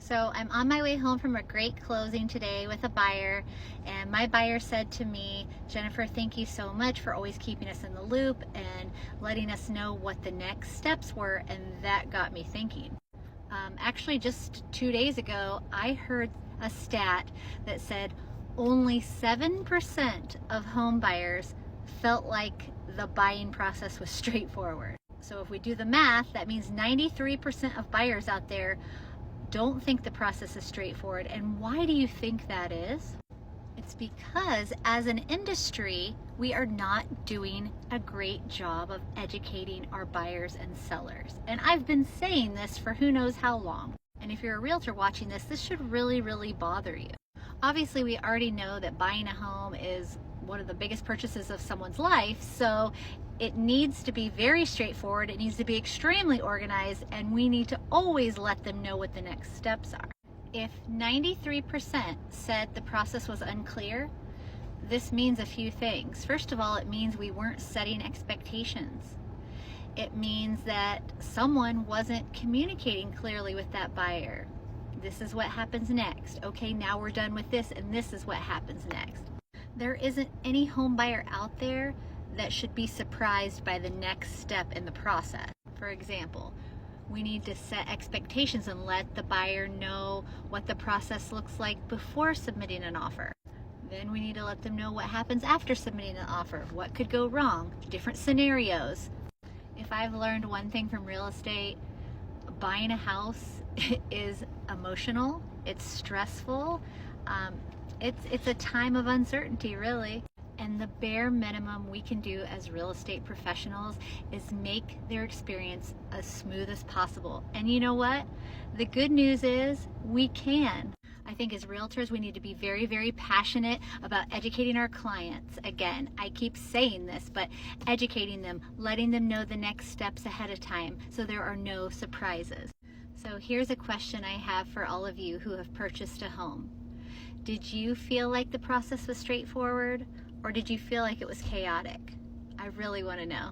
So I'm on my way home from a great closing today with a buyer, and my buyer said to me, Jennifer, thank you so much for always keeping us in the loop and letting us know what the next steps were, and that got me thinking. Actually, just 2 days ago, I heard a stat that said only 7% of home buyers felt like the buying process was straightforward. So if we do the math, that means 93% of buyers out there don't think the process is straightforward. And why do you think that is? It's because as an industry, we are not doing a great job of educating our buyers and sellers. And I've been saying this for who knows how long. And if you're a realtor watching this, this should really, really bother you. Obviously, we already know that buying a home is one of the biggest purchases of someone's life, so it needs to be very straightforward, it needs to be extremely organized, and we need to always let them know what the next steps are. If 93% said the process was unclear, this means a few things. First of all, it means we weren't setting expectations. It means that someone wasn't communicating clearly with that buyer. This is what happens next. Okay, now we're done with this, and this is what happens next. There isn't any home buyer out there that should be surprised by the next step in the process. For example, we need to set expectations and let the buyer know what the process looks like before submitting an offer. Then we need to let them know what happens after submitting an offer, what could go wrong, different scenarios. If I've learned one thing from real estate, buying a house is emotional, it's stressful, it's a time of uncertainty, really. And the bare minimum we can do as real estate professionals is make their experience as smooth as possible. And you know what? The good news is we can. I think as realtors, we need to be very, very passionate about educating our clients. Again, I keep saying this, but educating them, letting them know the next steps ahead of time so there are no surprises. So here's a question I have for all of you who have purchased a home. Did you feel like the process was straightforward, or did you feel like it was chaotic? I really want to know.